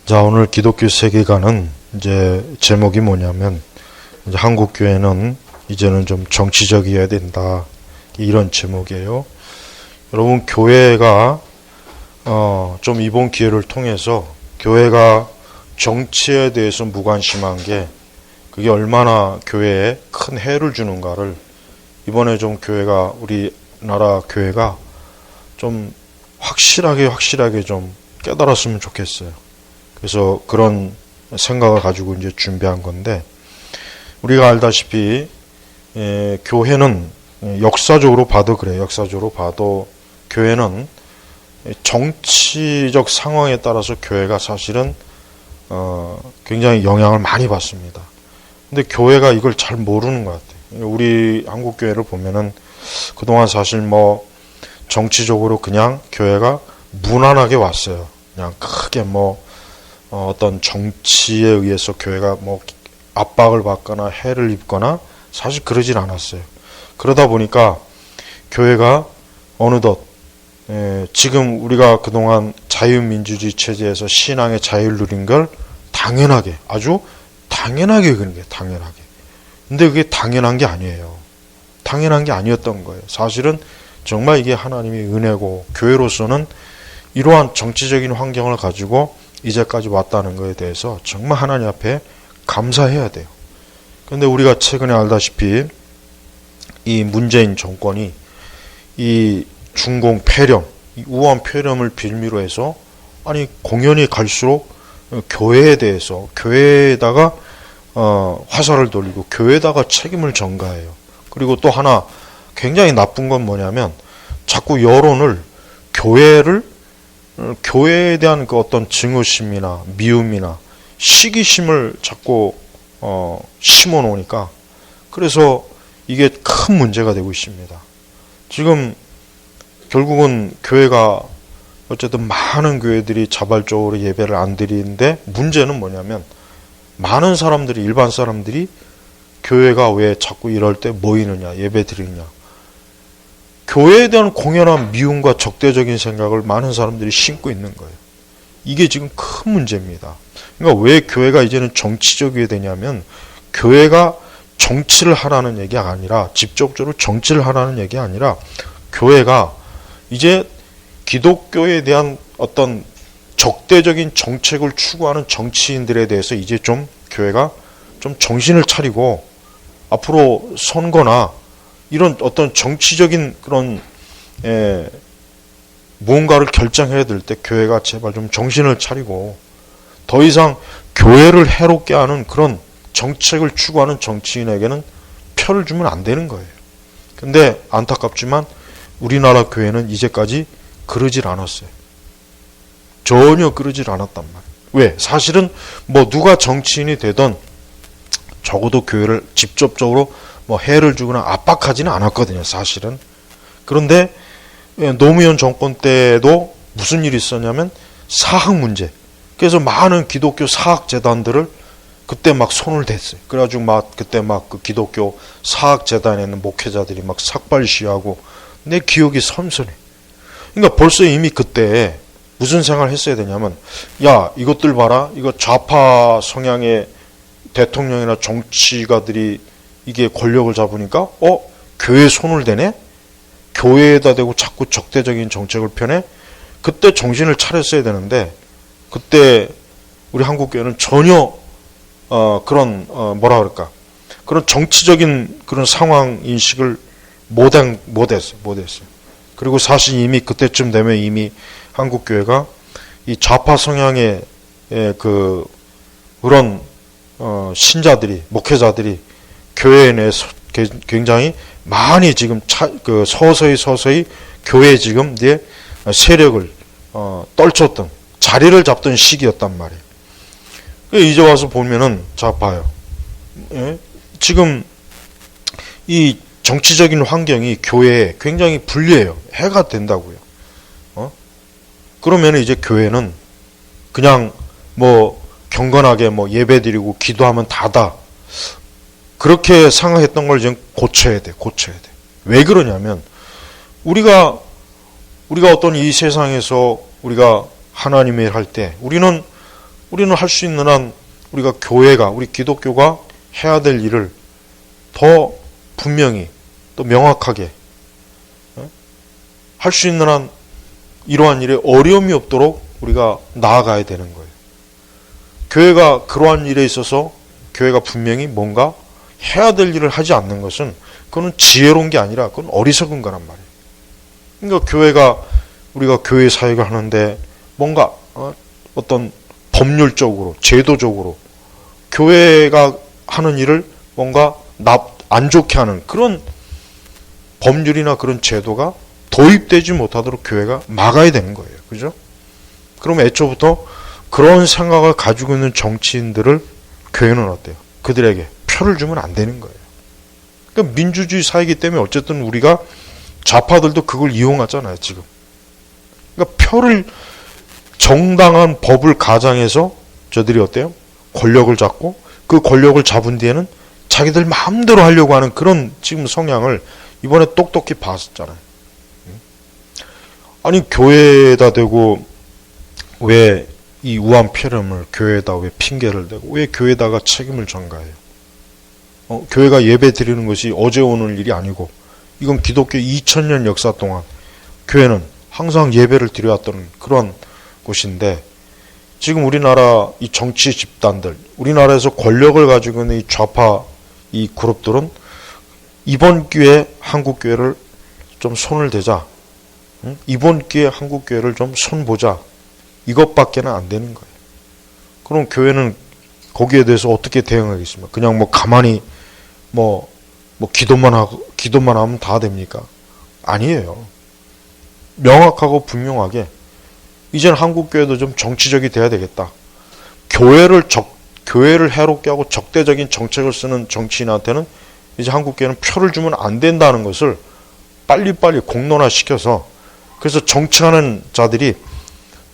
자, 오늘 기독교 세계관은 이제 제목이 뭐냐면, 이제 한국 교회는 이제는 좀 정치적이어야 된다. 이런 제목이에요. 여러분, 교회가, 좀 이번 기회를 통해서 교회가 정치에 대해서 무관심한 게 그게 얼마나 교회에 큰 해를 주는가를 이번에 좀 교회가, 우리나라 교회가 좀 확실하게 좀 깨달았으면 좋겠어요. 그래서 그런 생각을 가지고 이제 준비한 건데, 우리가 알다시피 교회는 역사적으로 봐도 그래요. 역사적으로 봐도 교회는 정치적 상황에 따라서 교회가 사실은 굉장히 영향을 많이 받습니다. 근데 교회가 이걸 잘 모르는 것 같아요. 우리 한국 교회를 보면은 그동안 사실 뭐 정치적으로 그냥 교회가 무난하게 왔어요. 그냥 크게 어떤 정치에 의해서 교회가 압박을 받거나 해를 입거나 사실 그러질 않았어요. 그러다 보니까 교회가 어느덧 지금 우리가 그동안 자유민주주의 체제에서 신앙의 자유를 누린 걸 당연하게, 아주 당연하게 그런 게 당연하게. 근데 그게 당연한 게 아니에요. 당연한 게 아니었던 거예요. 사실은 정말 이게 하나님의 은혜고, 교회로서는 이러한 정치적인 환경을 가지고 이제까지 왔다는 것에 대해서 정말 하나님 앞에 감사해야 돼요. 그런데 우리가 최근에 알다시피 이 문재인 정권이 이 중공 폐렴, 이 우한 폐렴을 빌미로 해서 공연이 갈수록 교회에 대해서, 교회에다가 화살을 돌리고 교회에다가 책임을 전가해요. 그리고 또 하나 굉장히 나쁜 건 뭐냐면 자꾸 여론을 교회에 대한 그 어떤 증오심이나 미움이나 시기심을 자꾸 심어 놓으니까, 그래서 이게 큰 문제가 되고 있습니다. 지금 결국은 교회가 어쨌든 많은 교회들이 자발적으로 예배를 안 드리는데, 문제는 뭐냐면 많은 사람들이, 일반 사람들이 교회가 왜 자꾸 이럴 때 모이느냐, 예배 드리느냐, 교회에 대한 공연한 미움과 적대적인 생각을 많은 사람들이 심고 있는 거예요. 이게 지금 큰 문제입니다. 그러니까 왜 교회가 이제는 정치적이어야 되냐면, 교회가 정치를 하라는 얘기가 아니라, 직접적으로 정치를 하라는 얘기가 아니라, 교회가 이제 기독교에 대한 어떤 적대적인 정책을 추구하는 정치인들에 대해서 이제 좀 교회가 좀 정신을 차리고, 앞으로 선거나 이런 어떤 정치적인 그런 무언가를 결정해야 될 때 교회가 제발 좀 정신을 차리고, 더 이상 교회를 해롭게 하는 그런 정책을 추구하는 정치인에게는 표를 주면 안 되는 거예요. 근데 안타깝지만 우리나라 교회는 이제까지 그러질 않았어요. 전혀 그러질 않았단 말이에요. 왜? 사실은 누가 정치인이 되던 적어도 교회를 직접적으로 해를 주거나 압박하지는 않았거든요, 사실은. 그런데 노무현 정권 때도 무슨 일이 있었냐면 사학 문제. 그래서 많은 기독교 사학 재단들을 그때 손을 댔어요. 그래가지고 그때 그 기독교 사학 재단에 있는 목회자들이 삭발 시위하고, 내 기억이 선선해. 그러니까 벌써 이미 그때 무슨 생각을 했어야 되냐면, 야, 이것들 봐라. 이거 좌파 성향의 대통령이나 정치가들이 이게 권력을 잡으니까 교회에 손을 대네? 교회에다 대고 자꾸 적대적인 정책을 펴네? 그때 정신을 차렸어야 되는데, 그때 우리 한국교회는 전혀 그런 그런 정치적인 그런 상황 인식을 못했어요. 그리고 사실 이미 그때쯤 되면 이미 한국교회가 이 좌파 성향의 그런 신자들이, 목회자들이 교회 내에서 굉장히 많이 지금 서서히 교회에 지금 이제 세력을 떨쳤던, 자리를 잡던 시기였단 말이에요. 이제 와서 보면은 봐요. 예? 지금 이 정치적인 환경이 교회에 굉장히 불리해요. 해가 된다고요. 그러면 이제 교회는 그냥 경건하게 예배드리고 기도하면 다다, 그렇게 생각했던 걸 지금 고쳐야 돼. 왜 그러냐면, 우리가 어떤 이 세상에서 우리가 하나님의 일 할 때 우리는 우리는 할 수 있는 한 우리가 교회가, 우리 기독교가 해야 될 일을 더 분명히 또 명확하게 할 수 있는 한 이러한 일에 어려움이 없도록 우리가 나아가야 되는 거예요. 교회가 그러한 일에 있어서 교회가 분명히 뭔가 해야 될 일을 하지 않는 것은 그거는 지혜로운 게 아니라 그건 어리석은 거란 말이에요. 그러니까 교회가 우리가 교회 사역을 하는데 뭔가 어떤 법률적으로 제도적으로 교회가 하는 일을 뭔가 안 좋게 하는 그런 법률이나 그런 제도가 도입되지 못하도록 교회가 막아야 되는 거예요. 그죠? 그럼 애초부터 그런 생각을 가지고 있는 정치인들을 교회는 어때요? 그들에게 표를 주면 안 되는 거예요. 그러니까 민주주의 사회이기 때문에 어쨌든 우리가 좌파들도 그걸 이용하잖아요, 지금. 그러니까 표를 정당한 법을 가장해서 저들이 어때요? 권력을 잡고 그 권력을 잡은 뒤에는 자기들 마음대로 하려고 하는 그런 지금 성향을 이번에 똑똑히 봤었잖아요. 아니 교회에다 대고 왜 이 우한 폐렴을 교회에다 왜 핑계를 대고 왜 교회에다가 책임을 전가해요? 교회가 예배 드리는 것이 어제 오늘 일이 아니고 이건 기독교 2000년 역사 동안 교회는 항상 예배를 드려왔던 그런 곳인데 지금 우리나라 이 정치 집단들, 우리나라에서 권력을 가지고 있는 이 좌파 이 그룹들은 이번 기회에 한국교회를 좀 손을 대자. 이번 기회에 한국교회를 좀 손보자. 이것밖에는 안 되는 거예요. 그럼 교회는 거기에 대해서 어떻게 대응하겠습니까? 그냥 뭐 가만히 기도만 하면 다 됩니까? 아니에요. 명확하고 분명하게 이제는 한국교회도 좀 정치적이 돼야 되겠다. 교회를 해롭게 하고 적대적인 정책을 쓰는 정치인한테는 이제 한국교회는 표를 주면 안 된다는 것을 빨리빨리 공론화시켜서 그래서 정치하는 자들이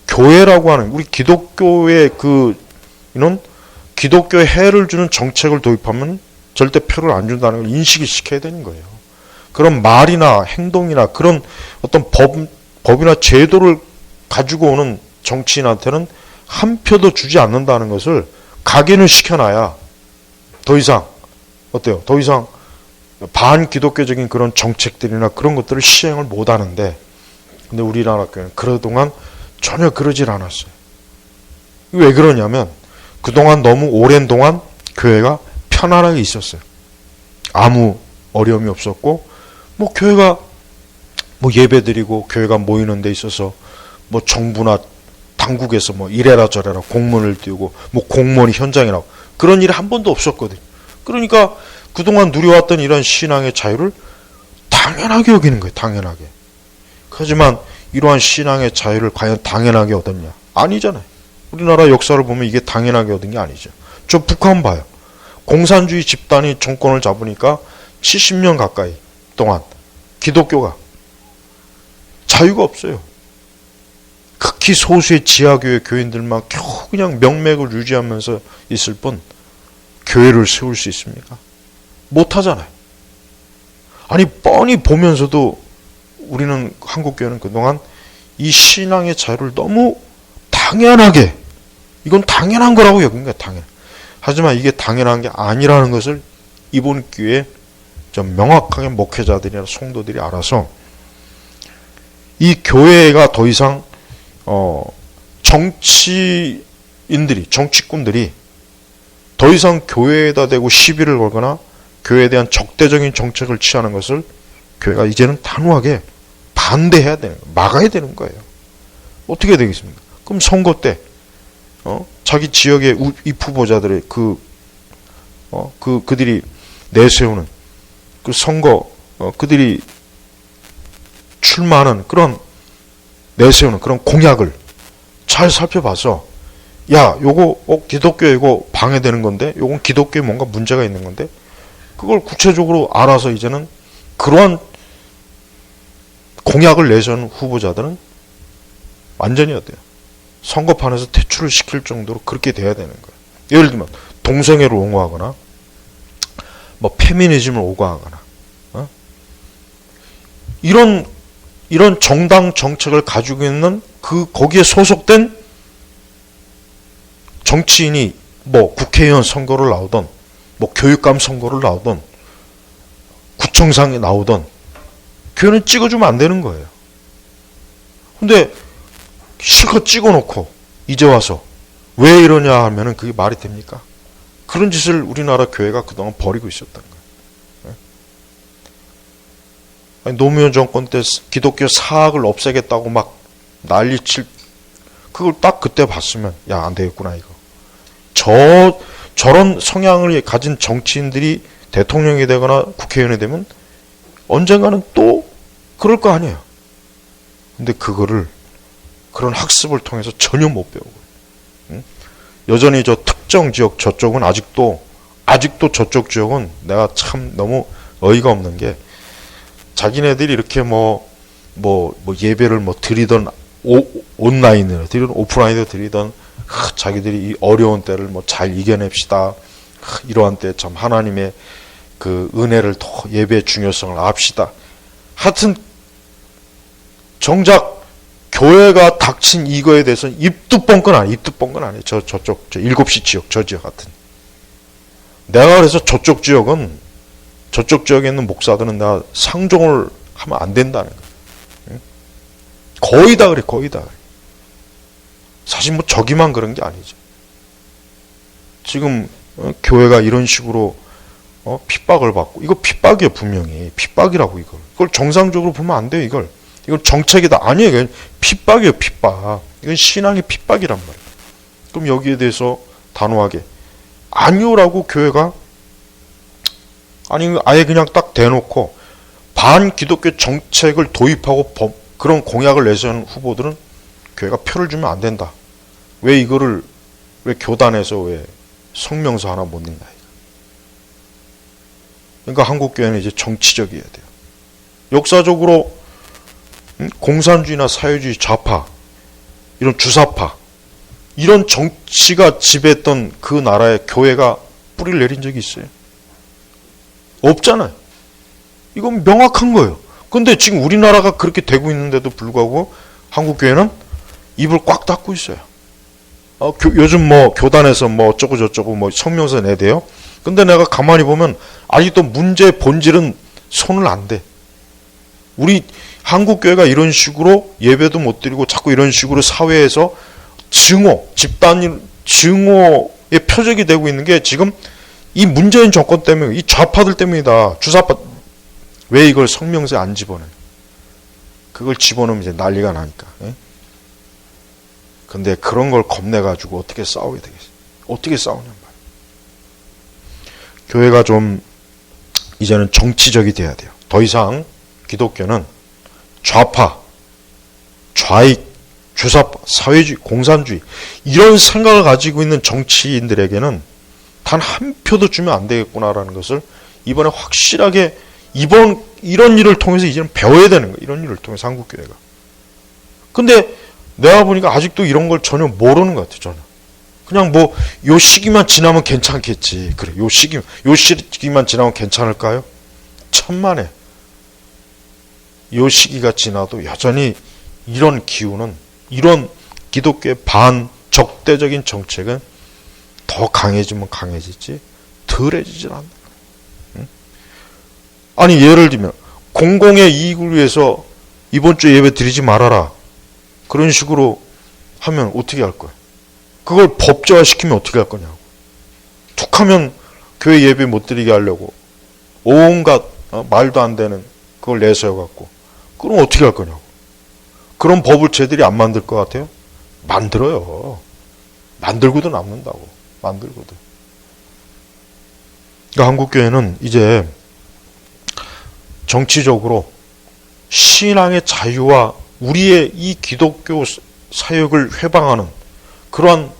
교회라고 하는 우리 기독교의 이런 기독교에 해를 주는 정책을 도입하면 절대 표를 안 준다는 걸 인식을 시켜야 되는 거예요. 그런 말이나 행동이나 그런 어떤 법이나 제도를 가지고 오는 정치인한테는 한 표도 주지 않는다는 것을 각인을 시켜놔야 더 이상 어때요? 더 이상 반기독교적인 그런 정책들이나 그런 것들을 시행을 못 하는데 근데 우리나라 교회는 그동안 전혀 그러질 않았어요. 왜 그러냐면 그동안 너무 오랜 동안 교회가 편안하게 있었어요. 아무 어려움이 없었고 교회가 예배드리고 교회가 모이는 데 있어서 정부나 당국에서 이래라 저래라 공문을 띄우고 공무원이 현장에 나오고 그런 일이 한 번도 없었거든요. 그러니까 그동안 누려왔던 이런 신앙의 자유를 당연하게 여기는 거예요. 당연하게. 하지만 이러한 신앙의 자유를 과연 당연하게 얻었냐? 아니잖아요. 우리나라 역사를 보면 이게 당연하게 얻은 게 아니죠. 저 북한 봐요. 공산주의 집단이 정권을 잡으니까 70년 가까이 동안 기독교가 자유가 없어요. 극히 소수의 지하교회 교인들만 겨우 그냥 명맥을 유지하면서 있을 뿐 교회를 세울 수 있습니까? 못하잖아요. 아니 뻔히 보면서도 우리는 한국교회는 그동안 이 신앙의 자유를 너무 당연하게 이건 당연한 거라고 여긴 거예요. 당연. 하지만 이게 당연한 게 아니라는 것을 이번 기회에 좀 명확하게 목회자들이나 성도들이 알아서 이 교회가 더 이상 정치꾼들이 더 이상 교회에다 대고 시비를 걸거나 교회에 대한 적대적인 정책을 취하는 것을 교회가 이제는 단호하게 반대해야 되는 거예요. 막아야 되는 거예요. 어떻게 되겠습니까? 그럼 선거 때 자기 지역의 입 후보자들의 그들이 내세우는 그 선거 그들이 출마하는 그런 내세우는 그런 공약을 잘 살펴봐서 요거 기독교 이거 방해되는 건데 요건 기독교에 뭔가 문제가 있는 건데 그걸 구체적으로 알아서 이제는 그러한 공약을 내세우는 후보자들은 완전히 어때요? 선거판에서 퇴출을 시킬 정도로 그렇게 돼야 되는 거예요. 예를 들면 동성애를 옹호하거나 페미니즘을 옹호하거나 이런 정당 정책을 가지고 있는 거기에 소속된 정치인이 뭐 국회의원 선거를 나오던 뭐 교육감 선거를 나오던 구청장에 나오던 교회는 찍어주면 안 되는 거예요. 근데 실컷 찍어놓고 이제 와서 왜 이러냐 하면은 그게 말이 됩니까? 그런 짓을 우리나라 교회가 그동안 벌이고 있었던 거예요. 아니, 노무현 정권 때 기독교 사학을 없애겠다고 막 난리칠 그걸 딱 그때 봤으면 야, 안 되겠구나 이거. 저런 성향을 가진 정치인들이 대통령이 되거나 국회의원이 되면 언젠가는 또 그럴 거 아니에요. 근데 그거를 그런 학습을 통해서 전혀 못 배우고 여전히 저 특정 지역 저쪽은 아직도 저쪽 지역은 내가 참 너무 어이가 없는 게 자기네들이 이렇게 뭐 예배를 뭐 드리던 온라인으로 드리던 오프라인으로 드리던 자기들이 이 어려운 때를 뭐 잘 이겨냅시다. 이러한 때 참 하나님의 그 은혜를 더 예배의 중요성을 압시다. 하여튼 정작 교회가 닥친 이거에 대해서는 입도 뻥건 아니에요. 저쪽 7시 지역 저 지역 같은. 내가 그래서 저쪽 지역에 있는 목사들은 내가 상종을 하면 안 된다는 거예요. 거의 다 그래. 사실 뭐 저기만 그런 게 아니죠. 지금 교회가 이런 식으로 핍박을 받고 이거 핍박이에요. 분명히 핍박이라고 이걸 정상적으로 보면 안 돼요. 이건 정책이다. 아니에요. 이건 핍박이에요. 핍박. 이건 신앙의 핍박이란 말이에요. 그럼 여기에 대해서 단호하게 아니오라고 교회가 아니 아예 그냥 딱 대놓고 반기독교 정책을 도입하고 그런 공약을 내세우는 후보들은 교회가 표를 주면 안 된다. 왜 교단에서 왜 성명서 하나 못 낸다. 그러니까 한국교회는 이제 정치적이어야 돼요. 역사적으로 공산주의나 사회주의 좌파, 이런 주사파, 이런 정치가 지배했던 그 나라의 교회가 뿌리를 내린 적이 있어요? 없잖아요. 이건 명확한 거예요. 근데 지금 우리나라가 그렇게 되고 있는데도 불구하고 한국교회는 입을 꽉 닫고 있어요. 요즘 뭐 교단에서 뭐 어쩌고 저쩌고 뭐 성명서 내대요. 근데 내가 가만히 보면 아직도 문제의 본질은 손을 안 대. 우리 한국교회가 이런 식으로 예배도 못 드리고 자꾸 이런 식으로 사회에서 집단 증오의 표적이 되고 있는 게 지금 이 문재인 정권 때문에, 이 좌파들 때문이다. 주사파. 왜 이걸 성명서에 안 집어넣어요? 그걸 집어넣으면 이제 난리가 나니까. 근데 그런 걸 겁내가지고 어떻게 싸우게 되겠어요? 어떻게 싸우냔 말이에요. 교회가 좀 이제는 정치적이 돼야 돼요. 더 이상 기독교는 좌파, 좌익, 주사파, 사회주의, 공산주의 이런 생각을 가지고 있는 정치인들에게는 단 한 표도 주면 안 되겠구나라는 것을 이번에 확실하게 이런 일을 통해서 이제는 배워야 되는 거예요. 이런 일을 통해서 한국교회가. 근데 내가 보니까 아직도 이런 걸 전혀 모르는 것 같아요. 저는. 그냥 뭐 요 시기만 지나면 괜찮겠지. 그래, 요 시기만 지나면 괜찮을까요? 천만에. 요 시기가 지나도 여전히 이런 기운은, 이런 기독교의 반적대적인 정책은 더 강해지면 강해지지 덜해지질 않는 거예요. 아니 예를 들면 공공의 이익을 위해서 이번 주 예배 드리지 말아라. 그런 식으로 하면 어떻게 할 거야? 그걸 법제화시키면 어떻게 할 거냐고. 툭하면 교회 예배 못 드리게 하려고 온갖 말도 안 되는 그걸 내세워갖고 그럼 어떻게 할 거냐고. 그런 법을 쟤들이 안 만들 것 같아요? 만들어요. 만들고도 남는다고. 만들고도. 그러니까 한국교회는 이제 정치적으로 신앙의 자유와 우리의 이 기독교 사역을 회방하는 그러한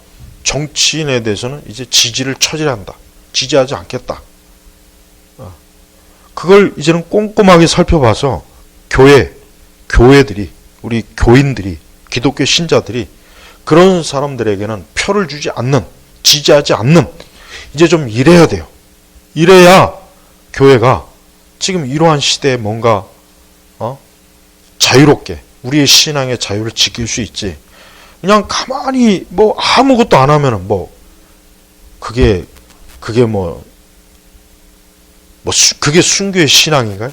정치인에 대해서는 이제 지지를 처리한다. 지지하지 않겠다. 그걸 이제는 꼼꼼하게 살펴봐서 교회들이, 우리 교인들이, 기독교 신자들이 그런 사람들에게는 표를 주지 않는, 지지하지 않는, 이제 좀 이래야 돼요. 이래야 교회가 지금 이러한 시대에 뭔가 자유롭게 우리의 신앙의 자유를 지킬 수 있지. 그냥 가만히 뭐 아무것도 안 하면은 뭐 그게 그게 순교의 신앙인가요?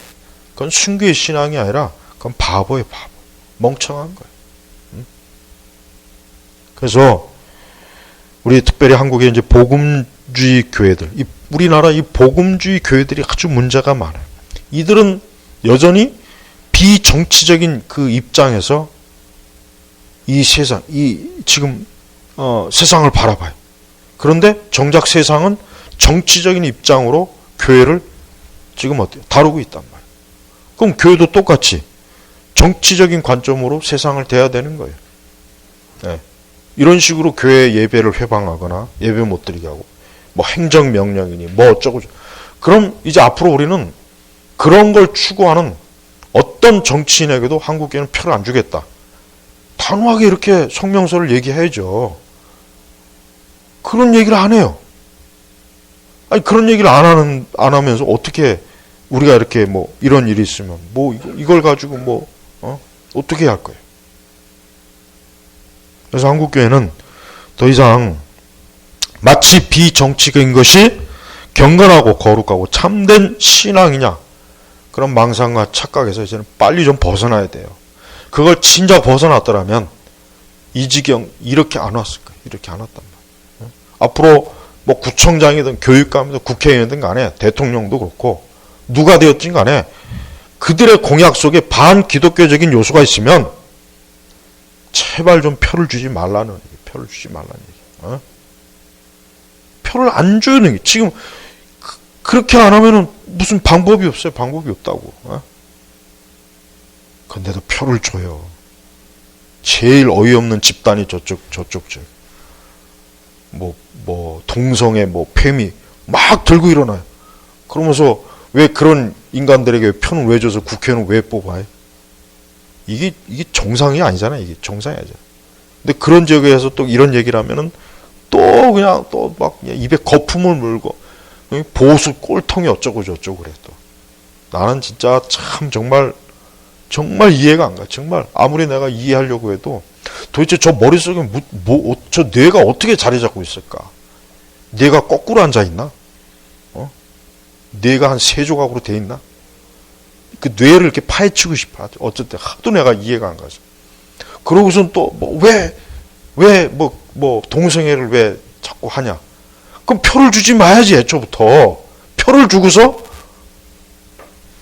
그건 순교의 신앙이 아니라 그건 바보예요, 바보. 멍청한 거예요. 그래서 우리 특별히 한국의 이제 복음주의 교회들, 우리나라 이 복음주의 교회들이 아주 문제가 많아요. 이들은 여전히 비정치적인 그 입장에서 이 세상, 지금 세상을 바라봐요. 그런데 정작 세상은 정치적인 입장으로 교회를 지금 어때요? 다루고 있단 말이에요. 그럼 교회도 똑같이 정치적인 관점으로 세상을 대해야 되는 거예요. 네. 이런 식으로 교회 예배를 회방하거나 예배 못 드리게 하고 뭐 행정명령이니 뭐 어쩌고 그럼 이제 앞으로 우리는 그런 걸 추구하는 어떤 정치인에게도 한국교회는 표를 안 주겠다. 단호하게 이렇게 성명서를 얘기해야죠. 그런 얘기를 안 해요. 아니 그런 얘기를 안 하면서 어떻게 우리가 이렇게 뭐 이런 일이 있으면 뭐 이걸 가지고 어떻게 할 거예요. 그래서 한국교회는 더 이상 마치 비정치적인 것이 경건하고 거룩하고 참된 신앙이냐 그런 망상과 착각에서 이제는 빨리 좀 벗어나야 돼요. 그걸 진짜 벗어났더라면 이 지경 이렇게 안 왔을 거예요. 이렇게 안 왔단 말이에요. 앞으로 뭐 구청장이든 교육감이든 국회의원이든 간에 대통령도 그렇고 누가 되었든 간에 그들의 공약 속에 반기독교적인 요소가 있으면 제발 좀 표를 주지 말라는 얘기. 표를 주지 말라는 얘기. 표를 안 주는 게 지금 그렇게 안 하면은 무슨 방법이 없어요. 방법이 없다고. 근데도 표를 줘요. 제일 어이없는 집단이 저쪽 동성애 페미 막 들고 일어나요. 그러면서 왜 그런 인간들에게 표는 왜 줘서 국회의원은 왜 뽑아요? 이게 정상이 아니잖아요. 이게 정상이 아니잖아요. 근데 그런 지역에서 또 이런 얘기를 하면은 또 그냥 또 막 입에 거품을 물고 보수 꼴통이 어쩌고 저쩌고 그래 또. 나는 진짜 참 정말 이해가 안 가. 정말 아무리 내가 이해하려고 해도 도대체 저 머릿속에 저 뇌가 어떻게 자리 잡고 있을까? 뇌가 거꾸로 앉아 있나? 뇌가 한 3조각으로 돼 있나? 그 뇌를 이렇게 파헤치고 싶어. 어쨌든 하도 내가 이해가 안 가서. 그러고선 또 동성애를 왜 자꾸 하냐? 그럼 표를 주지 마야지 애초부터. 표를 주고서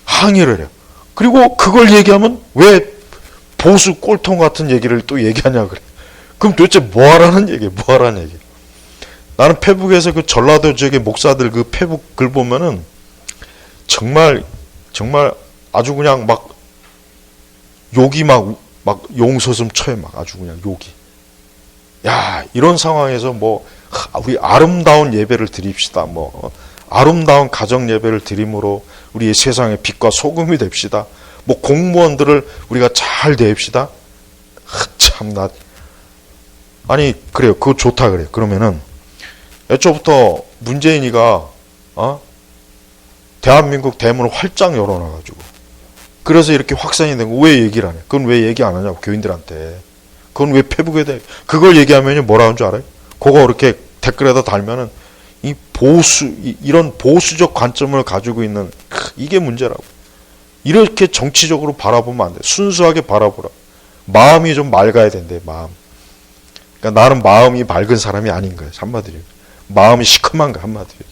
항의를 해요. 그리고 그걸 얘기하면 왜 보수 꼴통 같은 얘기를 또 얘기하냐 그래. 그럼 도대체 뭐하라는 얘기야? 뭐하라는 얘기. 나는 페북에서 그 전라도 지역의 목사들 그 페북 글 보면은 정말 아주 그냥 막 욕이 막 용서슴 쳐요. 막 아주 그냥 욕이. 야, 이런 상황에서 우리 아름다운 예배를 드립시다. 아름다운 가정 예배를 드림으로 우리의 세상의 빛과 소금이 됩시다. 공무원들을 우리가 잘 대합시다. 참나. 아니, 그래요. 그거 좋다 그래. 그러면은 애초부터 문재인이가 대한민국 대문을 활짝 열어놔가지고 그래서 이렇게 확산이 된 거 왜 얘기를 안 해? 그건 왜 얘기 안 하냐고 교인들한테. 그건 왜 페북에 그걸 얘기하면 뭐라 하는 줄 알아요? 그거 이렇게 댓글에다 달면은 이런 보수적 관점을 가지고 있는 이게 문제라고. 이렇게 정치적으로 바라보면 안 돼. 순수하게 바라보라. 마음이 좀 맑아야 된대. 마음. 그러니까 나는 마음이 맑은 사람이 아닌 거예요. 한마디로. 마음이 시커먼 거 한마디로.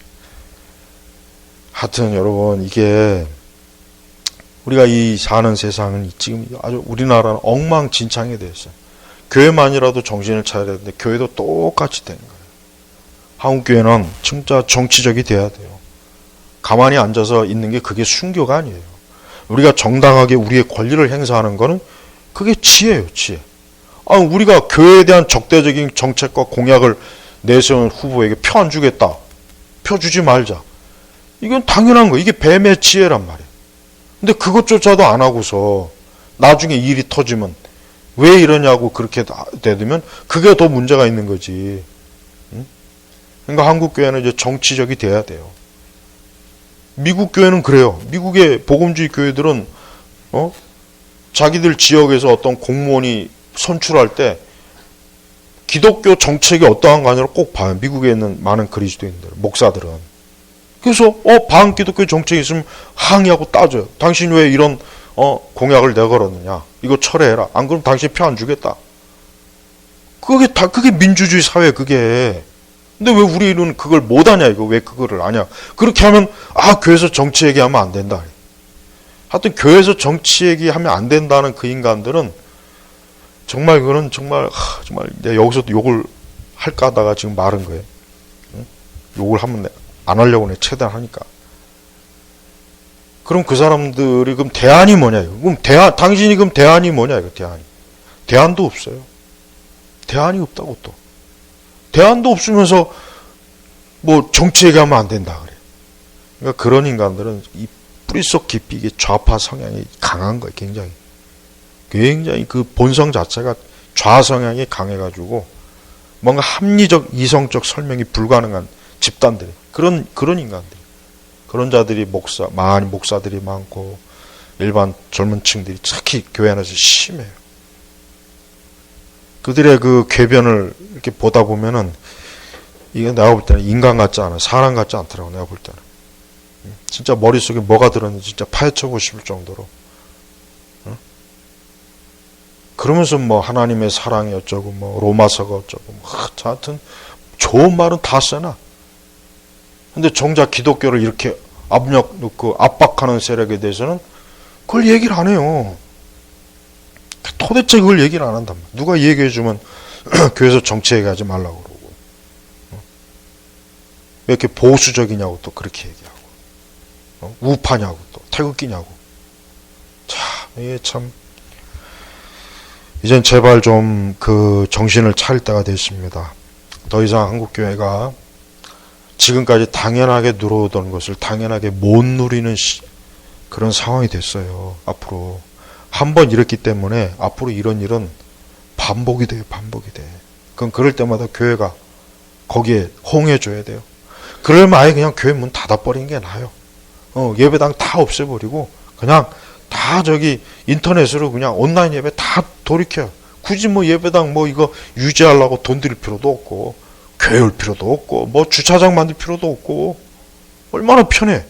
하여튼 여러분 이게 우리가 이 사는 세상은 지금 아주 우리나라는 엉망진창이 됐어요. 교회만이라도 정신을 차려야 되는데 교회도 똑같이 되는 거예요. 한국교회는 진짜 정치적이 돼야 돼요. 가만히 앉아서 있는 게 그게 순교가 아니에요. 우리가 정당하게 우리의 권리를 행사하는 거는 그게 지혜예요. 지혜. 우리가 교회에 대한 적대적인 정책과 공약을 내세운 후보에게 표 안 주겠다. 표 주지 말자. 이건 당연한 거예요. 이게 뱀의 지혜란 말이에요. 근데 그것조차도 안 하고서 나중에 일이 터지면 왜 이러냐고 그렇게 대두면 그게 더 문제가 있는 거지. 그러니까 한국 교회는 이제 정치적이 돼야 돼요. 미국 교회는 그래요. 미국의 복음주의 교회들은 자기들 지역에서 어떤 공무원이 선출할 때 기독교 정책이 어떠한가 아니라 꼭 봐요. 미국에 있는 많은 그리스도인들, 목사들은. 그래서 반기독교 정책이 있으면 항의하고 따져요. 당신 왜 이런 공약을 내걸었느냐. 이거 철회해라. 안 그러면 당신 표 안 주겠다. 그게 민주주의 사회 그게. 근데 왜 우리는 그걸 못하냐 이거. 왜 그거를 아냐. 그렇게 하면 교회에서 정치 얘기하면 안 된다. 하여튼 교회에서 정치 얘기하면 안 된다는 그 인간들은 정말 그건 정말 내가 여기서도 욕을 할까 하다가 지금 말은 거예요. 응? 욕을 하면 안 하려고 최대한 하니까. 그럼 그 사람들이 그럼 대안이 뭐냐 이거. 그럼 당신이 그럼 대안이 뭐냐 이거. 대안도 없어요. 대안이 없다고 또. 대안도 없으면서 뭐 정치 얘기하면 안 된다 그래. 그러니까 그런 인간들은 이 뿌리속 깊이 이게 좌파 성향이 강한 거예요. 굉장히 그 본성 자체가 좌 성향이 강해가지고 뭔가 합리적 이성적 설명이 불가능한 집단들이 그런 인간들, 그런 자들이 목사들이 많고 일반 젊은 층들이 특히 교회 안에서 심해요. 그들의 그 궤변을 이렇게 보다 보면은 이게 내가 볼 때는 인간 같지 않아, 사람 같지 않더라고. 내가 볼 때는 진짜 머릿속에 뭐가 들었는지 진짜 파헤쳐보고 싶을 정도로. 그러면서 뭐 하나님의 사랑이 어쩌고 뭐 로마서가 어쩌고 하여튼 좋은 말은 다 써놔. 근데 정작 기독교를 이렇게 압력 넣고 압박하는 세력에 대해서는 그걸 얘기를 안 해요. 도대체 그걸 얘기를 안 한단 말이야. 누가 얘기해주면 교회에서 정치 얘기하지 말라고 그러고. 왜 이렇게 보수적이냐고 또 그렇게 얘기하고. 우파냐고 또 태극기냐고. 이게 참 이젠 제발 좀 그 정신을 차릴 때가 됐습니다. 더 이상 한국교회가 지금까지 당연하게 누려오던 것을 당연하게 못 누리는 그런 상황이 됐어요. 앞으로 한번 이랬기 때문에 앞으로 이런 일은 반복이 돼. 그럼 그럴 때마다 교회가 거기에 호응해줘야 돼요. 그러면 아예 그냥 교회 문 닫아버리는 게 나아요. 예배당 다 없애버리고 그냥 다 인터넷으로 그냥 온라인 예배 다 돌이켜요. 굳이 뭐 예배당 뭐 이거 유지하려고 돈 들일 필요도 없고 교회 올 필요도 없고 뭐 주차장 만들 필요도 없고 얼마나 편해.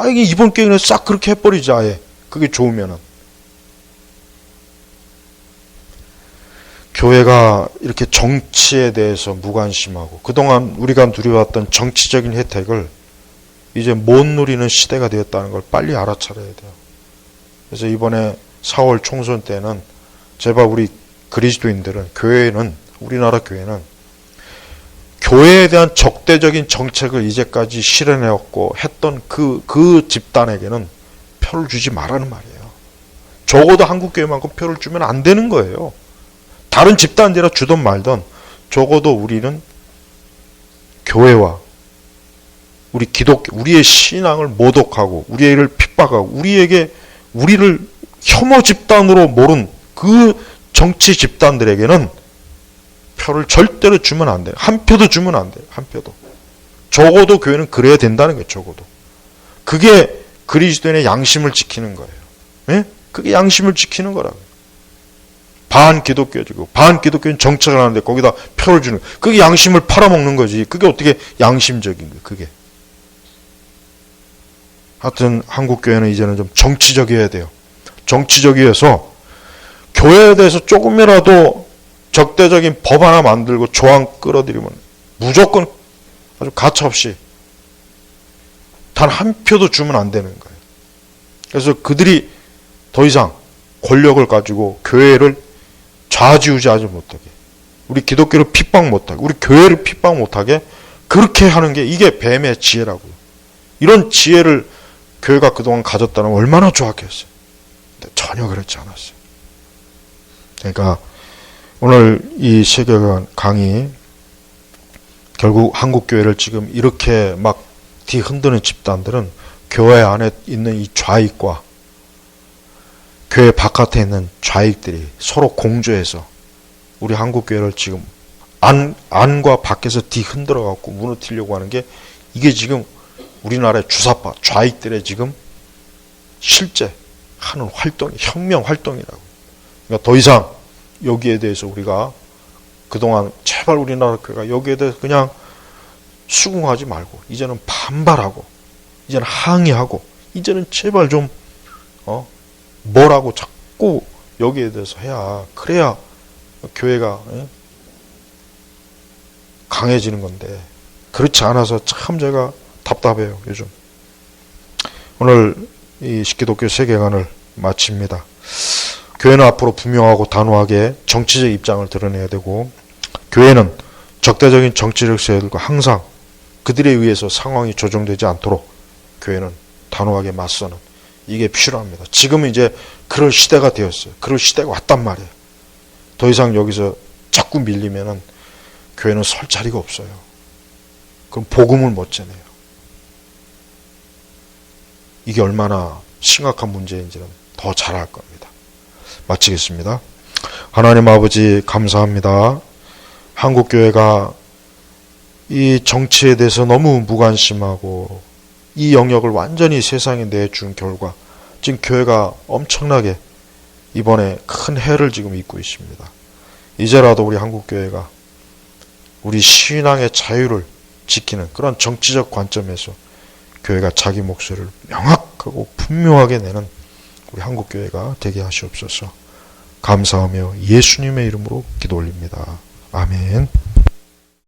이게 이번 기회에 싹 그렇게 해버리자. 아예 그게 좋으면은. 교회가 이렇게 정치에 대해서 무관심하고 그동안 우리가 누려왔던 정치적인 혜택을 이제 못 누리는 시대가 되었다는 걸 빨리 알아차려야 돼요. 그래서 이번에 4월 총선 때는 제발 우리 그리스도인들은 우리나라 교회는 교회에 대한 적대적인 정책을 이제까지 실현해왔고 했던 그 집단에게는 표를 주지 말라는 말이에요. 적어도 한국교회만큼 표를 주면 안 되는 거예요. 다른 집단들이라 주든 말든 적어도 우리는 교회와 우리의 신앙을 모독하고 우리를 핍박하고 우리를 혐오 집단으로 모른 그 정치 집단들에게는 표를 절대로 주면 안 돼요. 한 표도 주면 안 돼요. 한 표도. 적어도 교회는 그래야 된다는 거예요. 적어도. 그게 그리스도인의 양심을 지키는 거예요. 예? 그게 양심을 지키는 거라고요. 반기독교적이고 반기독교인 정책을 하는데 거기다 표를 주는 거예요. 그게 양심을 팔아먹는 거지. 그게 어떻게 양심적인 거예요. 그게. 하여튼 한국교회는 이제는 좀 정치적이어야 돼요. 정치적이어서 교회에 대해서 조금이라도 적대적인 법 하나 만들고 조항 끌어들이면 무조건 아주 가차없이 단 한 표도 주면 안 되는 거예요. 그래서 그들이 더 이상 권력을 가지고 교회를 좌지우지하지 못하게, 우리 기독교를 핍박 못하게, 우리 교회를 핍박 못하게 그렇게 하는 게 이게 뱀의 지혜라고요. 이런 지혜를 교회가 그동안 가졌다면 얼마나 좋았겠어요. 근데 전혀 그렇지 않았어요. 그러니까 오늘 이 세계관 강의 결국 한국교회를 지금 이렇게 막 뒤흔드는 집단들은 교회 안에 있는 이 좌익과 교회 바깥에 있는 좌익들이 서로 공조해서 우리 한국교회를 지금 안과 밖에서 뒤흔들어 갖고 무너뜨리려고 하는 게 이게 지금 우리나라의 주사파 좌익들의 지금 실제 하는 활동이 혁명 활동이라고. 그러니까 더 이상 여기에 대해서 우리가 그동안 제발 우리나라 교회가 여기에 대해서 그냥 수긍하지 말고 이제는 반발하고 이제는 항의하고 이제는 제발 좀 뭐라고 자꾸 여기에 대해서 해야 그래야 교회가 강해지는 건데 그렇지 않아서 참 제가 답답해요. 요즘 오늘 이 식기독교 세계관을 마칩니다. 교회는 앞으로 분명하고 단호하게 정치적 입장을 드러내야 되고 교회는 적대적인 정치적 세력들과 항상 그들에 의해서 상황이 조정되지 않도록 교회는 단호하게 맞서는 이게 필요합니다. 지금은 이제 그럴 시대가 되었어요. 그럴 시대가 왔단 말이에요. 더 이상 여기서 자꾸 밀리면은 교회는 설 자리가 없어요. 그럼 복음을 못 전해요. 이게 얼마나 심각한 문제인지는 더 잘 알 겁니다. 마치겠습니다. 하나님 아버지 감사합니다. 한국교회가 이 정치에 대해서 너무 무관심하고 이 영역을 완전히 세상에 내준 결과 지금 교회가 엄청나게 이번에 큰 해를 지금 입고 있습니다. 이제라도 우리 한국교회가 우리 신앙의 자유를 지키는 그런 정치적 관점에서 교회가 자기 목소리를 명확하고 분명하게 내는 우리 한국교회가 되게 하시옵소서. 감사하며 예수님의 이름으로 기도 올립니다. 아멘.